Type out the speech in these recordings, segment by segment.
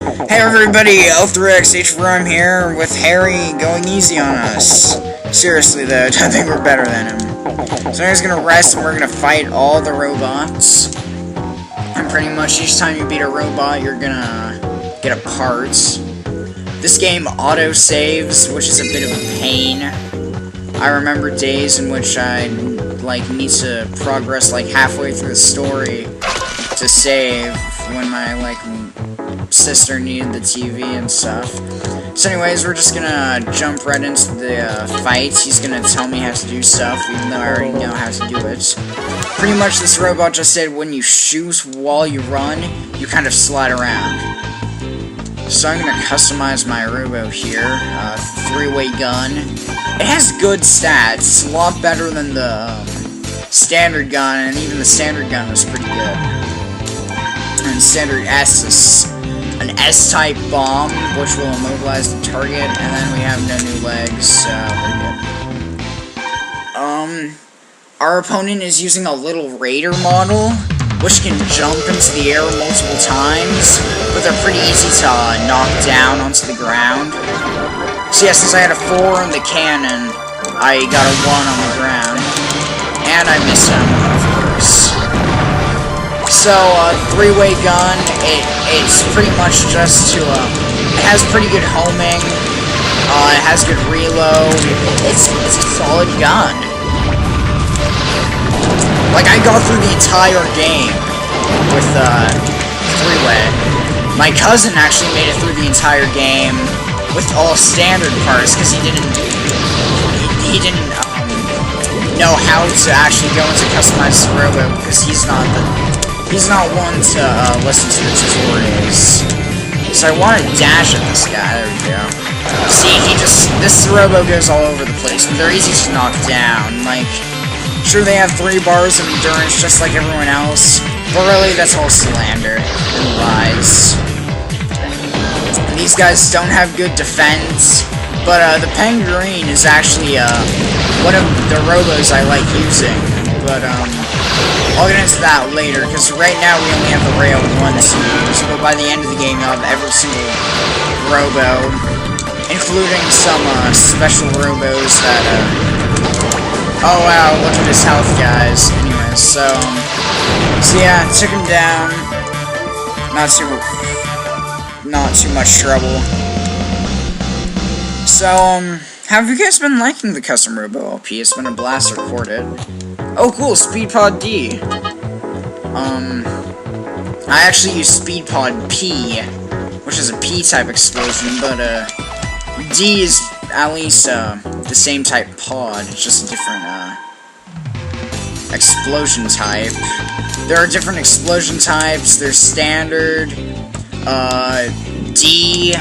Hey everybody, Elf3X here with Harry going easy on us. Seriously though, I think we're better than him. So he's gonna rest and we're gonna fight all the robots. And pretty much each time you beat a robot, you're gonna get a part. This game auto-saves, which is a bit of a pain. I remember days in which I need to progress halfway through the story to save when my sister needed the TV and stuff. So anyways, we're just gonna jump right into the fight. He's gonna tell me how to do stuff, even though I already know how to do it. Pretty much this robot just said when you shoot while you run, you kind of slide around. So I'm gonna customize my Robo here. Three-way gun. It has good stats. It's a lot better than the standard gun, and even the standard gun was pretty good. And standard S is an S-type bomb, which will immobilize the target, and then we have no new legs, so pretty good. Our opponent is using a little Raider model, which can jump into the air multiple times, but they're pretty easy to knock down onto the ground. So yeah, since I had a 4 in the cannon, I got a 1 on the ground, and I missed him, of course. So, three-way gun, it's pretty much just to, it has pretty good homing, it has good reload, it's a solid gun. I got through the entire game with, three-way. My cousin actually made it through the entire game with all standard parts, because he didn't know how to actually go into customized Robo, because he's not one to listen to the tutorials. So I want to dash at this guy. There we go. See, this Robo goes all over the place, but they're easy to knock down. Sure, they have 3 bars of endurance just like everyone else, but really that's all slander and lies. These guys don't have good defense, but the Penguin is actually one of the Robos I like using. But I'll get into that later, because right now we only have the Rail 1 to use, but by the end of the game you'll have every single Robo, including some special Robos that, oh wow, look at his health, guys. Anyways, so yeah, took him down. Not too much trouble. So, how have you guys been liking the custom Robo LP? It's been a blast to record it. Oh cool, Speed Pod D. I actually use Speed Pod P, which is a P-type explosion, but, D is at least, the same type pod, it's just a different, explosion type. There are different explosion types. There's standard, D,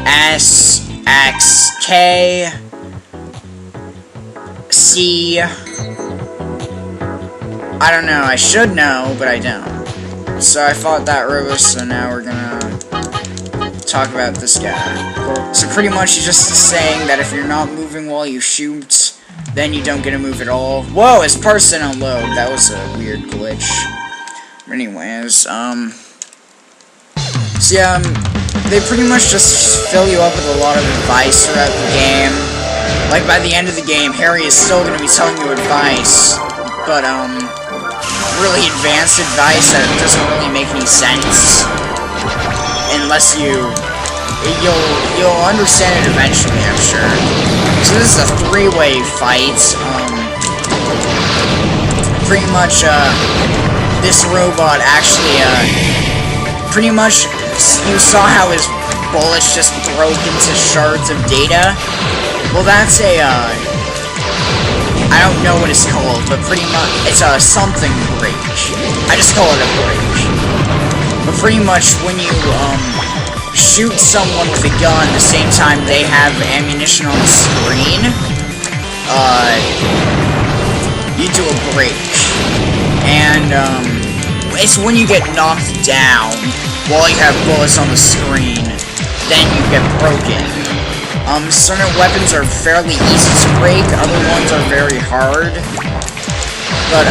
S, X, K, C. I don't know, I should know, but I don't. So I fought that Robo, so now we're gonna talk about this guy. So pretty much he's just saying that if you're not moving while you shoot, then you don't get to move at all. Whoa, his parts didn't load. That was a weird glitch. Anyways, so yeah, they pretty much just fill you up with a lot of advice throughout the game. By the end of the game, Harry is still gonna be telling you advice, but, really advanced advice that doesn't really make any sense. Unless you'll understand it eventually, I'm sure. So this is a 3-way fight. Pretty much, this robot actually, pretty much, you saw how his bullets just broke into shards of data? Well, that's a, I don't know what it's called, but pretty much, it's a something break. I just call it a break. But pretty much, when you, shoot someone with a gun the same time they have ammunition on the screen, you do a break. And, it's when you get knocked down while you have bullets on the screen, then you get broken. Certain weapons are fairly easy to break, other ones are very hard. But,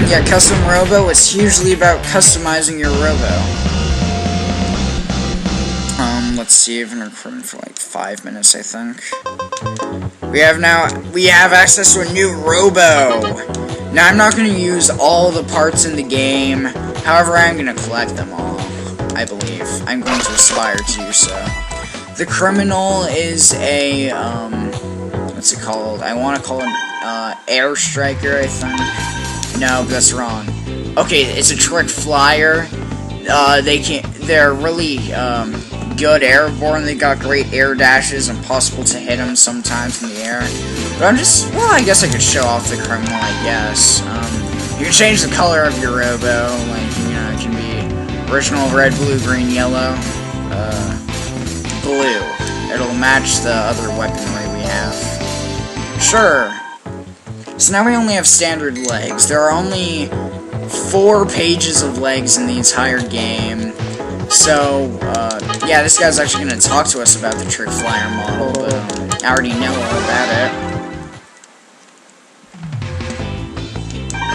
yeah, custom Robo, it's usually about customizing your Robo. Let's see, I've been recording for like 5 minutes, I think. We have access to a new Robo! Now, I'm not going to use all the parts in the game, however, I'm going to collect them all, I believe. I'm going to aspire to do so. The Criminal is a, what's it called? I want to call it, Air Striker, I think. No, that's wrong. Okay, it's a Trick Flyer. They're really, good airborne. They got great air dashes, impossible to hit them sometimes in the air. But I guess I could show off the Criminal, I guess. You can change the color of your Robo, like, you know, it can be original red, blue, green, yellow, blue. It'll match the other weaponry we have. Sure. So now we only have standard legs. There are only 4 pages of legs in the entire game. So, yeah, this guy's actually going to talk to us about the Trick Flyer model, but I already know all about it.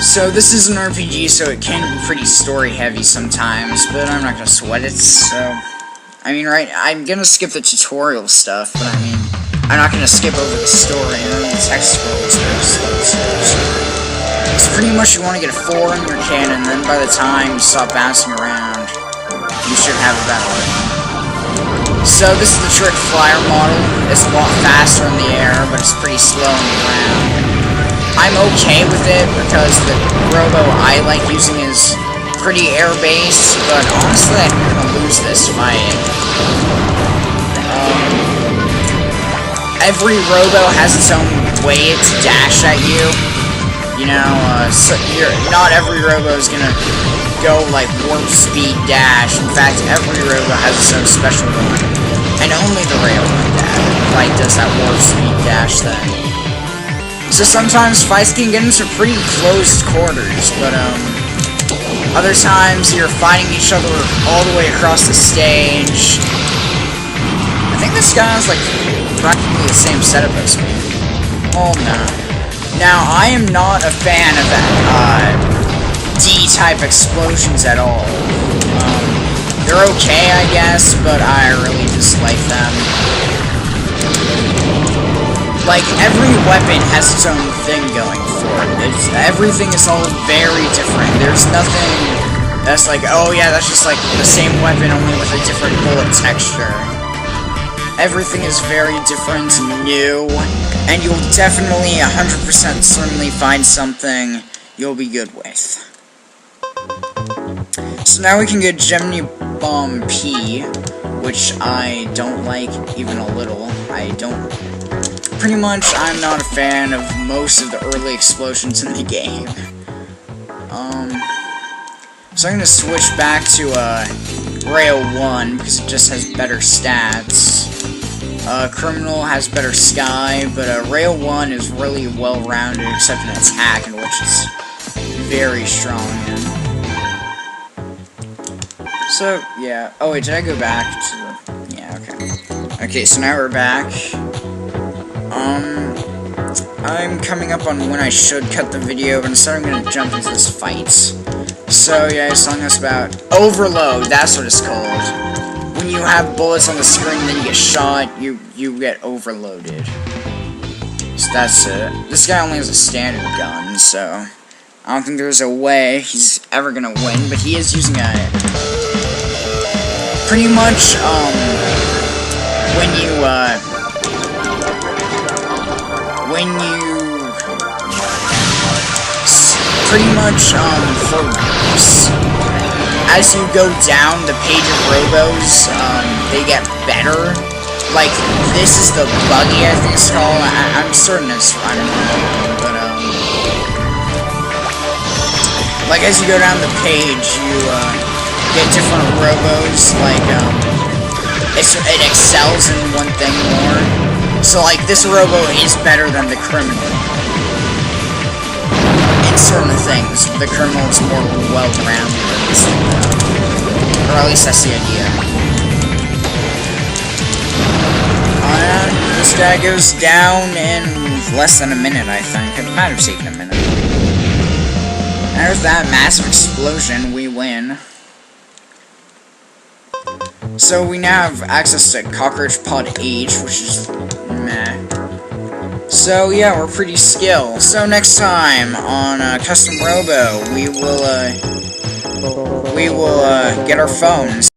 So, this is an RPG, so it can be pretty story-heavy sometimes, but I'm not going to sweat it, so... I mean, right, I'm going to skip the tutorial stuff, but I mean, I'm not going to skip over the story, and the text scrolls are slow. So pretty much you want to get a 4 in your cannon, then by the time you stop bouncing around, you should have a better one. So this is the Trick Flyer model. It's a lot faster in the air, but it's pretty slow on the ground. I'm okay with it because the Robo I like using is pretty air-based, but honestly I think I'm gonna lose this fight. Every Robo has its own way to dash at you. You know, not every Robo is gonna go like warp speed dash. In fact, every Robo has its own special one, and only the railgun like does that warp speed dash thing. So sometimes fights can get into pretty closed quarters, but other times you're fighting each other all the way across the stage. I think this guy has like practically the same setup as me. Oh no. Now I am not a fan of that D-type explosions at all. They're okay, I guess, but I really dislike them. Like, every weapon has its own thing going for it. Everything is all very different. There's nothing that's like, oh yeah, that's just like the same weapon, only with a different bullet texture. Everything is very different and new, and you'll definitely 100% certainly find something you'll be good with. So now we can get Gemini Bomb P, which I don't like even a little. Pretty much, I'm not a fan of most of the early explosions in the game. So I'm gonna switch back to, Rail 1, because it just has better stats. Criminal has better Sky, but, Rail 1 is really well-rounded, except in attack, in which it's very strong in. So, yeah. Oh, wait, did I go back to the... Yeah, okay. Okay, so now we're back. I'm coming up on when I should cut the video, but instead I'm gonna jump into this fight. So, yeah, it's telling us about overload, that's what it's called. When you have bullets on the screen, then you get shot, you get overloaded. So that's it. This guy only has a standard gun, so I don't think there's a way he's ever gonna win, but he is using a... Pretty much, as you go down the page of Robos, they get better. Like, this is the buggy, I think it's called. I'm certain it's, I don't know, but, like, as you go down the page, you, get different Robos, like, it excels in one thing more. So, like, this Robo is better than the Criminal. In certain things, the Criminal is more well-rounded than this thing, or at least that's the idea. And this guy goes down in less than a minute, I think. It might have taken a minute. There's that massive explosion, we win. So we now have access to Cockroach Pod H, which is meh. So yeah, we're pretty skilled. So next time on Custom Robo, we will get our phones.